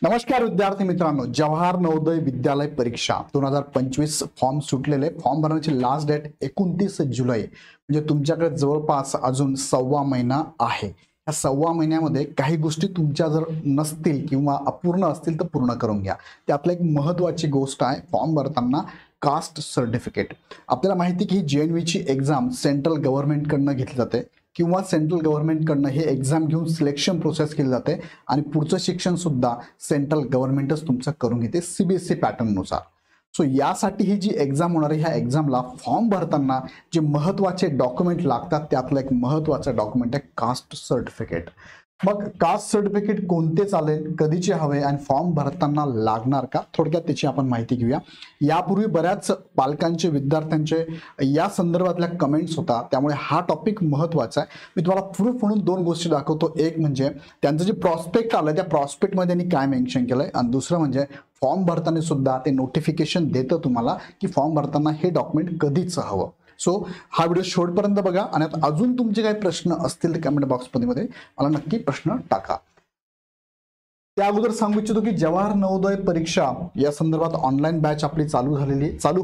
नमस्कार विद्यार्थी मित्रांनो, जवाहर नवोदय विद्यालय परीक्षा 2025 फॉर्म सुटलेले. फॉर्म भरण्याची लास्ट डेट 29 जुलै. म्हणजे तुमच्याकडे जवळपास अजून सव्वा महिना आहे. या सव्वा महिन्यामध्ये काही गोष्टी तुमच्या जर नसतील किंवा अपूर्ण असतील तर पूर्ण करून घ्या. त्यातली एक महत्त्वाची गोष्ट आहे फॉर्म भरताना कास्ट सर्टिफिकेट. आपल्याला माहिती की ही JNVची एक्झाम सेंट्रल गव्हर्नमेंटकडनं घेतली जाते किंवा सेंट्रल गव्हर्नमेंटकडनं हे एक्झाम घेऊन सिलेक्शन प्रोसेस केली जाते आणि पुढचं शिक्षण सुद्धा सेंट्रल गव्हर्नमेंटच तुमचं करून घेते CBSE पॅटर्ननुसार. सो यासाठी ही जी एक्झाम होणार आहे, ह्या एक्झामला फॉर्म भरताना जे महत्त्वाचे डॉक्युमेंट लागतात त्यातलं एक महत्त्वाचं डॉक्युमेंट आहे कास्ट सर्टिफिकेट. मग कास्ट सर्टिफिकेट कोणते चालेल, कधीचे हवे आणि फॉर्म भरताना लागणार का, थोडक्यात त्याची आपण माहिती घेऊया. यापूर्वी बऱ्याच पालकांचे विद्यार्थ्यांचे या संदर्भातल्या कमेंट्स होता, त्यामुळे हा टॉपिक महत्त्वाचा आहे. मी तुम्हाला प्रूफ म्हणून दोन गोष्टी दाखवतो. एक म्हणजे त्यांचं जे प्रॉस्पेक्ट आलं त्या प्रॉस्पेक्टमध्ये त्यांनी काय मेन्शन केलंय, आणि दुसरं म्हणजे फॉर्म भरताना सुद्धा ते नोटिफिकेशन देतं तुम्हाला की फॉर्म भरताना हे डॉक्युमेंट कधीच हवं. सो हा व्हिडिओ शेवटपर्यंत बघा आणि अजून तुमचे काही प्रश्न असतील तर कमेंट बॉक्समध्ये मला नक्की प्रश्न टाका. त्या अगोदर सांगू इच्छितो की जवाहर नवोदय परीक्षा या संदर्भात ऑनलाईन बॅच आपली चालू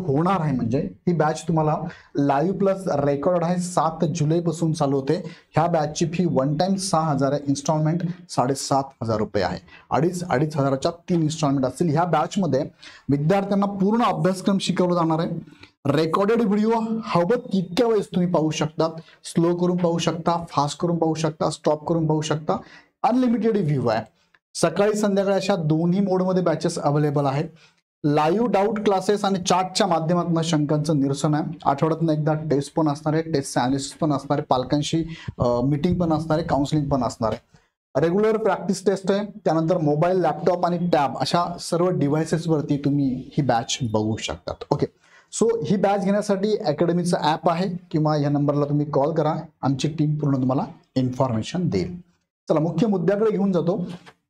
होणार आहे. म्हणजे ही बॅच तुम्हाला लाईव्ह प्लस रेकॉर्ड आहे. 7 जुलैपासून चालू होते. ह्या बॅचची फी वन टाइम 6,000 आहे, इन्स्टॉलमेंट 7,500 रुपये आहे. 2,500 हजाराच्या 3 इन्स्टॉलमेंट असतील. ह्या बॅचमध्ये विद्यार्थ्यांना पूर्ण अभ्यासक्रम शिकवला जाणार आहे. रेकॉर्डेड व्हिडिओ हवं तितक्या वेळेस तुम्ही पाहू शकता. स्लो करून पाहू शकता, फास्ट करून पाहू शकता, स्टॉप करून पाहू शकता. अनलिमिटेड व्ह्यू आहे. सकाळी संध्याकाळी अशा दोन्ही मोडमध्ये बॅचेस अवेलेबल आहेत. लाईव्ह डाऊट क्लासेस आणि चॅटच्या माध्यमातून शंकांचं निरसन आहे. आठवड्यातून एकदा टेस्ट पण असणार आहे, टेस्ट अनालिसिस पण असणार आहे, पालकांशी मीटिंग पण असणार आहे, काउन्सिलिंग पण असणार आहे. रेग्युलर प्रॅक्टिस टेस्ट आहे. त्यानंतर मोबाईल, लॅपटॉप आणि टॅब अशा सर्व डिव्हायसेसवरती तुम्ही ही बॅच बघू शकतात. ओके, सो ही बॅच घेण्यासाठी अकॅडमीचं ॲप आहे किंवा या नंबरला तुम्ही कॉल करा. आमची टीम पूर्ण तुम्हाला इन्फॉर्मेशन देईल. चला मुख्य मुद्द्याकडे घेऊन जातो.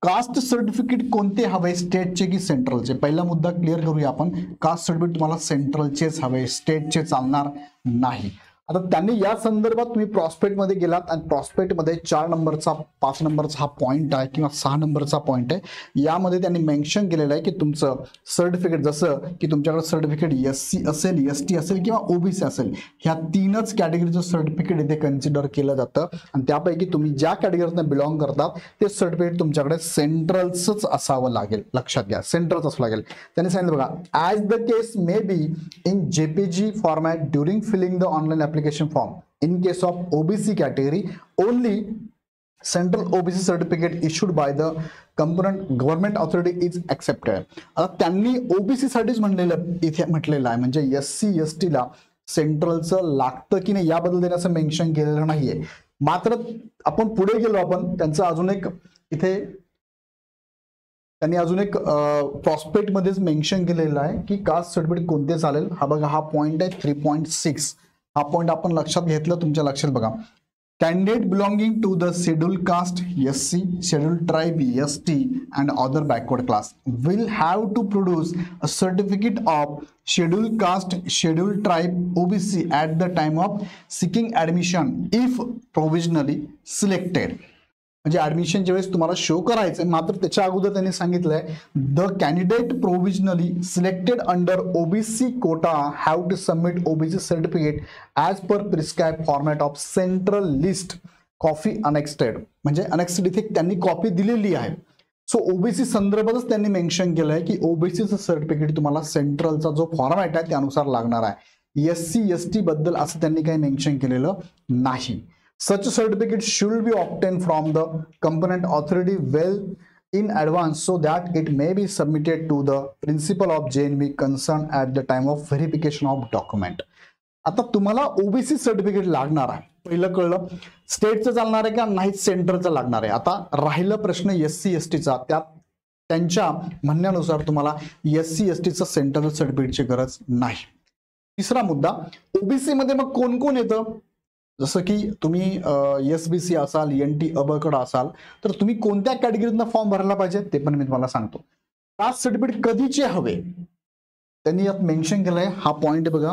कास्ट सर्टिफिकेट कोणते हवे, स्टेटचे की सेंट्रलचे? पहिला मुद्दा क्लिअर करूया आपण. कास्ट सर्टिफिकेट तुम्हाला सेंट्रलचेच हवे, स्टेटचे चालणार नाही. आता त्यांनी या संदर्भात तुम्ही प्रॉस्पेक्टमध्ये गेलात आणि प्रॉस्पेक्टमध्ये 4 नंबरचा 5 नंबरचा हा पॉईंट आहे किंवा 6 नंबरचा पॉईंट आहे. यामध्ये त्यांनी मेन्शन केलेलं आहे की तुमचं सर्टिफिकेट, जसं की तुमच्याकडे सर्टिफिकेट SC असेल, ST असेल किंवा OBC असेल, ह्या 3च कॅटेगरीचं सर्टिफिकेट इथे कन्सिडर केलं जातं. आणि त्यापैकी तुम्ही ज्या कॅटेगरीतनं बिलॉंग करतात ते सर्टिफिकेट तुमच्याकडे सेंट्रलचंच असावं लागेल. लक्षात घ्या, सेंट्रलच असावं लागेल. त्यांनी सांगितलं बघा, as the case may be in JPG format during filling the online application form. In case of OBC category, only central OBC certificate issued by the component government authority is accepted. आता त्यांनी OBC साठीच इथे म्हटलेलं आहे. म्हणजे SC ST ला सेंट्रलचं लागतं की नाही याबद्दल त्यांनी असं मेन्शन केलेलं नाहीये. मात्र आपण पुढे गेलो, आपण त्यांचं अजून एक इथे त्यांनी अजून एक प्रॉस्पेक्ट मध्येच मेन्शन केलेलं आहे की कास्ट सर्टिफिकेट कोणते चालेल. हा बघा, हा पॉईंट आहे 3.6. हा पॉईंट आपण लक्षात घेतलं, तुमच्या लक्षात बघा. Candidate belonging to the scheduled caste SC, scheduled tribe ST and other backward class will have to produce a certificate of scheduled caste, scheduled tribe OBC at the time of seeking admission if provisionally selected. म्हणजे ऍडमिशनच्या वेळेस तुम्हाला show करायचंय. मात्र त्याच्या अगोदर त्यांनी सांगितलंय the candidate provisionally selected under OBC quota have to submit OBC certificate as per prescribe format of central list copy annexed. म्हणजे अनेक्स्टेड इथे त्यांनी कॉपी दिलेली आहे. सो OBC संदर्भातच त्यांनी मेन्शन केलंय की OBCचं सर्टिफिकेट तुम्हाला सेंट्रलचा जो फॉर्मॅट आहे त्यानुसार लागणार आहे. SC ST बद्दल असं त्यांनी काही मेन्शन केलेलं नाही. Such certificate should be obtained from the component authority well in advance so that it may be submitted to the principal of JNV concerned at the time of verification of document. आता तुम्हाला OBC certificate लागणार आहे. पहिलं कळलं. स्टेटचं चालणार आहे का नाही, सेंट्रलचं लागणार आहे. आता राहिला प्रश्न SC STचा. त्यात त्यांच्या म्हणण्यानुसार तुम्हाला SC STचं सेंट्रल सर्टिफिकेटची गरज नाही. तिसरा मुद्दा, OBC मध्ये मग कोण कोण येतं? जसं की तुम्ही SBC असाल, NT अबकडं असाल तर तुम्ही कोणत्या कॅटेगरीतनं फॉर्म भरायला पाहिजे ते पण मी तुम्हाला सांगतो. कास्ट सर्टिफिकेट कधीचे हवे त्यांनी यात मेन्शन केलंय. हा पॉईंट बघा,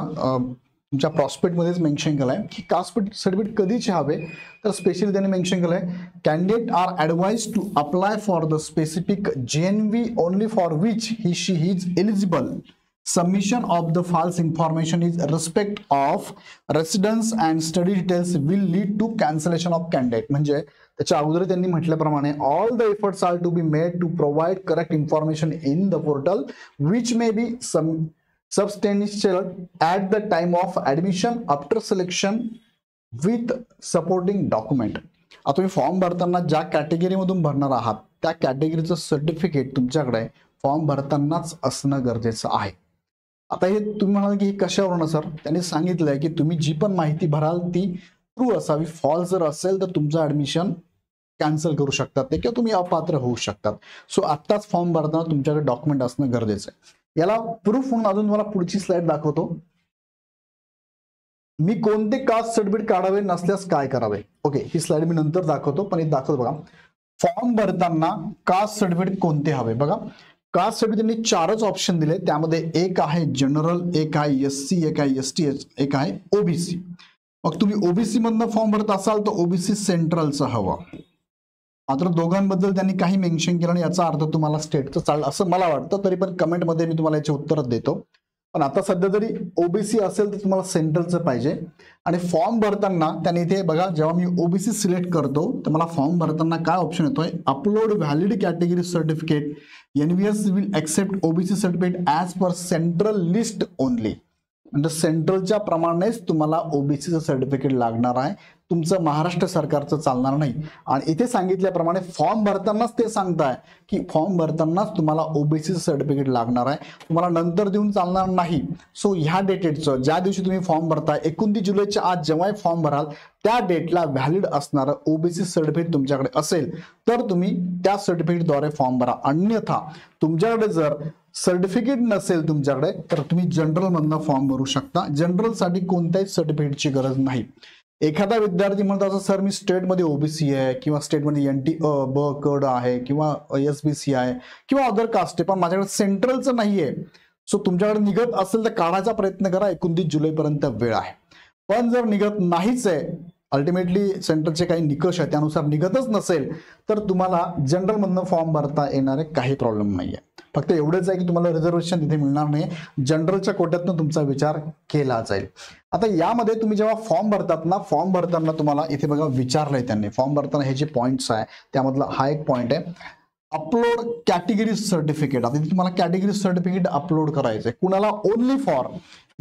तुमच्या प्रॉस्पेक्टमध्येच मेन्शन केलंय की कास्ट सर्टिफिकेट कधीचे हवे, तर स्पेशली त्यांनी मेन्शन केलंय candidate are advise to apply for the specific JNV only for which he she is eligible. Submission of the false information is respect of residence and study details will lead to cancellation of candidate. म्हणजे त्याच्या अगोदर त्यांनी म्हटल्याप्रमाणे all the efforts are to be made to provide correct information in the portal which may be substantial at the time of admission after selection with supporting document. आता तुम्ही form भरताना ज्या कॅटेगरीमधून भरणार आहात त्या कॅटेगरीचं सर्टिफिकेट तुमच्याकडे फॉर्म भरतानाच असणं गरजेचं आहे. आता हे तुम्ही म्हणाल की हे कशावरून सर, त्यांनी सांगितलंय की तुम्ही जी पण माहिती भराल ती ट्रू असावी. फॉल्स जर असेल तर तुमचं ऍडमिशन कॅन्सल करू शकतात ते किंवा तुम्ही अपात्र होऊ शकतात. सो आत्ताच फॉर्म भरताना तुमच्याकडे डॉक्युमेंट असणं गरजेचं आहे. याला प्रूफ म्हणून अजून मला पुढची स्लाइड दाखवतो. मी कोणते कास्ट सर्टिफिकेट काढावे नसल्यास काय करावे. ओके, ही स्लाइड मी नंतर दाखवतो, पण हे दाखवतो बघा. फॉर्म भरताना कास्ट सर्टिफिकेट कोणते हवे बघा. कास्ट सर्टिफिकेट त्यांनी 4च ऑप्शन दिले. त्यामध्ये एक आहे जनरल, एक आहे SC, एक आहे ST, एक आहे OBC. मग तुम्ही OBC मधनं फॉर्म भरत असाल तर OBC सेंट्रलचं हवं. मात्र दोघांबद्दल त्यांनी काही मेन्शन केलं आणि याचा अर्थ तुम्हाला स्टेटचं चाललं असं मला वाटतं. तरी पण कमेंटमध्ये मी तुम्हाला याचे उत्तर देतो. पण आता सध्या जरी OBC असेल तर तुम्हाला सेंट्रलचं पाहिजे. आणि फॉर्म भरताना त्यांनी इथे बघा, जेव्हा मी OBC सिलेक्ट करतो तर मला फॉर्म भरताना काय ऑप्शन येतोय, upload valid category certificate. NVS will accept OBC certificate as per central list only. म्हणजे सेंट्रलच्या प्रमाणेच तुम्हाला OBCचं सर्टिफिकेट लागणार आहे, तुमचं महाराष्ट्र सरकारचं चालणार नाही. आणि इथे सांगितल्याप्रमाणे फॉर्म भरतानाच ते सांगताय की फॉर्म भरतानाच तुम्हाला OBCचं सर्टिफिकेट लागणार आहे, तुम्हाला नंतर देऊन चालणार नाही. सो ह्या डेटेडचं ज्या दिवशी तुम्ही फॉर्म भरताय 29 जुलैच्या आज जेव्हा फॉर्म भराल त्या डेटला व्हॅलिड असणारं OBC सर्टिफिकेट तुमच्याकडे असेल तर तुम्ही त्या सर्टिफिकेटद्वारे फॉर्म भरा. अन्यथा तुमच्याकडे जर सर्टिफिकेट नसेल तुमच्याकडे तर तुम्ही जनरल मधनं फॉर्म भरू शकता. जनरलसाठी कोणत्याही सर्टिफिकेटची गरज नाही. एखादा विद्यार्थी म्हणतो असं सर मी स्टेटमध्ये OBC आहे किंवा स्टेटमध्ये NT ब कड आहे किंवा SBC आहे किंवा अदर कास्ट आहे पण माझ्याकडे सेंट्रलचं नाहीये. सो तुमच्याकडे निघत असेल तर काढायचा प्रयत्न करा. 29 जुलैपर्यंत वेळ आहे. पण जर निघत नाहीच आहे, अल्टिमेटली सेंट्रलचे काही निकष आहे त्यानुसार निघतच नसेल तर तुम्हाला जनरल मधनं फॉर्म भरता येणारे काही प्रॉब्लेम नाहीये. फक्त एवढंच आहे की तुम्हाला रिझर्वेशन तिथे मिळणार नाही, जनरलच्या कोट्यातनं तुमचा विचार केला जाईल. आता यामध्ये तुम्ही जेव्हा फॉर्म भरतात ना, फॉर्म भरताना तुम्हाला इथे बघा विचारलंय त्यांनी फॉर्म भरताना हे जे पॉईंट्स आहे त्यामधला हा एक पॉईंट आहे, अपलोड कॅटेगरी सर्टिफिकेट. आता तुम्हाला कॅटेगरी सर्टिफिकेट अपलोड करायचंय कुणाला, ओनली फॉर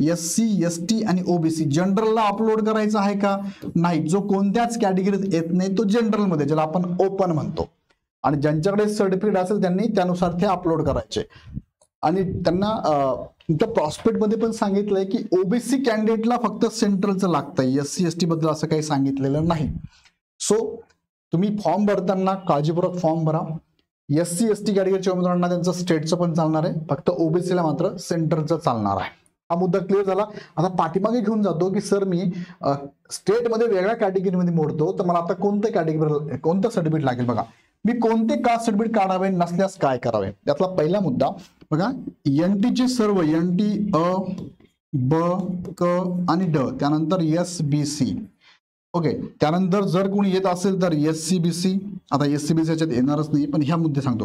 SC, ST आणि OBC. जनरलला अपलोड करायचं आहे का नाही, जो कोणत्याच कॅटेगरीत येत नाही तो जनरल मध्ये ज्याला आपण ओपन म्हणतो. आणि ज्यांच्याकडे सर्टिफिकेट असेल त्यांनी त्यानुसार ते अपलोड करायचे. आणि त्यांना तुमच्या प्रॉस्पेक्ट मध्ये पण सांगितलंय की OBC कॅन्डिडेटला फक्त सेंट्रलचं लागतंय, SC, ST बद्दल असं काही सांगितलेलं नाही. सो तुम्ही फॉर्म भरताना काळजीपूर्वक फॉर्म भरा. SC, ST कॅटेगरीच्या उमेदवारांना त्यांचं स्टेटचं पण चालणार आहे, फक्त OBCला मात्र सेंट्रलचं चालणार आहे. हा मुद्दा क्लिअर झाला. आता पाठीमागे घेऊन जातो की सर मी स्टेटमध्ये वेगळ्या कॅटेगरीमध्ये मोडतो तर मला आता कोणत्या कॅटेगरी कोणतं सर्टिफिकेट लागेल. बघा, मी कोणते कास्ट सर्टिफिकेट काढावे नसल्यास काय करावे. त्यातला पहिला मुद्दा बघा, NTचे सर्व NT अ ब क आणि ड, त्यानंतर SBC. ओके, त्यानंतर जर कोणी येत असेल तर SCBC. आता SCBC याच्यात येणारच नाही पण ह्या मुद्दे सांगतो.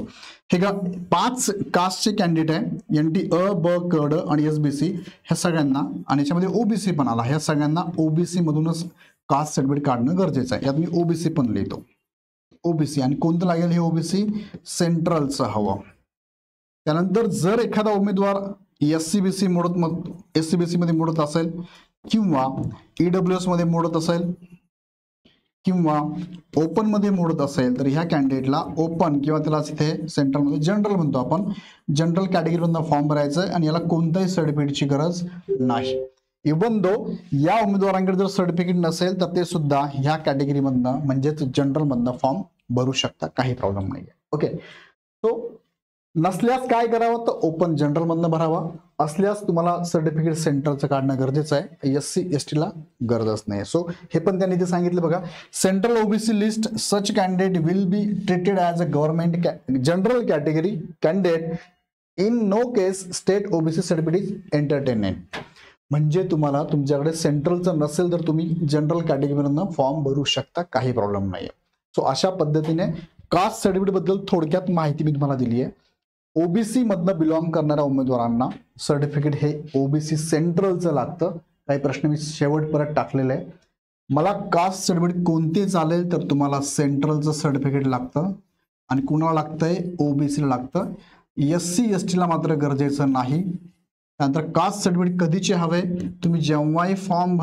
हे का 5 कास्टचे कॅन्डिडेट आहे, NT अ ब क ड आणि SBC ह्या सगळ्यांना, आणि याच्यामध्ये OBC पण आला, ह्या सगळ्यांना OBC मधूनच कास्ट सर्टिफिकेट काढणं गरजेचं आहे. यात मी OBC पण लिहितो, OBC. आणि कोणतं लागेल हे OBC सेंट्रलचं हवं. त्यानंतर जर एखादा उमेदवार SCBC मोडत SCBC मध्ये मोडत असेल किंवा EWS मध्ये मोडत असेल किंवा ओपन मध्ये मोडत असेल तर ह्या कॅन्डिडेटला ओपन किंवा त्याला इथे सेंट्रल मध्ये जनरल म्हणतो आपण, जनरल कॅटेगरीमधून फॉर्म भरायचा आहे आणि याला कोणत्याही सर्टिफिकेटची गरज नाही. इवन दो या उमेदवारांकडे जर सर्टिफिकेट नसेल तर ते सुद्धा ह्या कॅटेगरीमधनं म्हणजेच जनरल मधनं फॉर्म भरू शकता, काही प्रॉब्लेम नाहीये. ओके, सो नसल्यास काय करावं तर ओपन जनरल मधनं भरावा, असल्यास तुम्हाला सर्टिफिकेट सेंट्रलचं काढणं गरजेचं आहे. SC, ST ला गरजच नाही. सो हे पण त्यांनी ते सांगितलं बघा, central OBC list such candidate will be treated as a government general category candidate in no case state OBC certificate is entertainment. म्हणजे तुम्हाला तुमच्याकडे सेंट्रलचं नसेल तर तुम्ही जनरल कॅटेगरीमधनं फॉर्म भरू शकता, काही प्रॉब्लेम नाही. सो अशा पद्धतीने कास्ट सर्टिफिकेट बद्दल थोडक्यात माहिती मी तुम्हाला दिली आहे. ओबीसी मधनं बिलॉंग करणाऱ्या उमेदवारांना सर्टिफिकेट हे ओबीसी सेंट्रलचं लागतं. काही प्रश्न मी शेवटपर्यंत टाकलेले आहे. मला कास्ट सर्टिफिकेट कोणते चालेल तर तुम्हाला सेंट्रलचं सर्टिफिकेट लागतं आणि कुणाला लागतंय, ओबीसीला लागतं. SC ST ला मात्र गरजेचं नाही. त्यानंतर कास्ट सर्टिफिकेट कधीचे हवे, तुम्ही जेव्हाही फॉर्म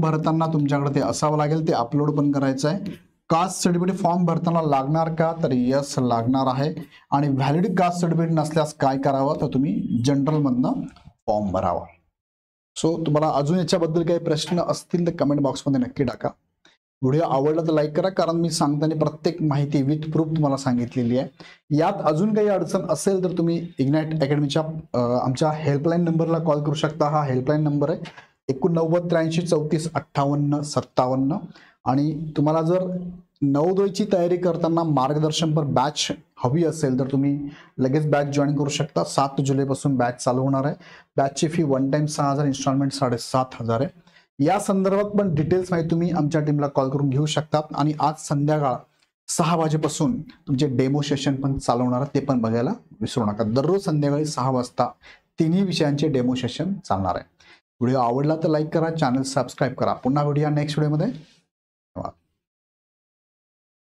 भरताना तुमच्याकडे ते असावं लागेल, ते अपलोड पण करायचं आहे. कास्ट सर्टिफिकेट फॉर्म भरताना लागणार का तर यस लागणार आहे. आणि व्हॅलिड कास्ट सर्टिफिकेट नसल्यास काय करावं तर तुम्ही जनरल मधनं फॉर्म भरावा. सो तुम्हाला अजून याच्याबद्दल काही प्रश्न असतील तर कमेंट बॉक्समध्ये नक्की टाका. व्हिडिओ आवडला तर लाईक करा, कारण मी सांगताना प्रत्येक माहिती विथ प्रूफ तुम्हाला सांगितलेली आहे. यात अजून काही अडचण असेल तर तुम्ही इग्नाइट अकॅडमीच्या आमच्या हेल्पलाईन नंबरला कॉल करू शकता. हा हेल्पलाईन नंबर आहे 89 83 34 58 57. आणि तुम्हाला जर नवोदयची तयारी करताना मार्गदर्शनपर बॅच हवी असेल तर तुम्ही लगेच बॅच जॉईन करू शकता. 7 जुलैपासून बॅच चालू होणार आहे. बॅचची फी वन टाइम 6,000, इन्स्टॉलमेंट 7,500 आहे. या संदर्भात पण डिटेल्स माहिती तुम्ही आमच्या टीमला कॉल करून घेऊ शकता. आणि आज संध्याकाळ 6 वाजेपासून तुमचे डेमो सेशन पण चालू होणार आहे, ते पण बघायला विसरू नका. दररोज संध्याकाळी 6 वाजता तिन्ही विषयांचे डेमो सेशन चालणार आहे. व्हिडिओ आवडला तर लाईक करा, चॅनल सबस्क्राईब करा. पुन्हा व्हिडिओ नेक्स्ट व्हिडिओमध्ये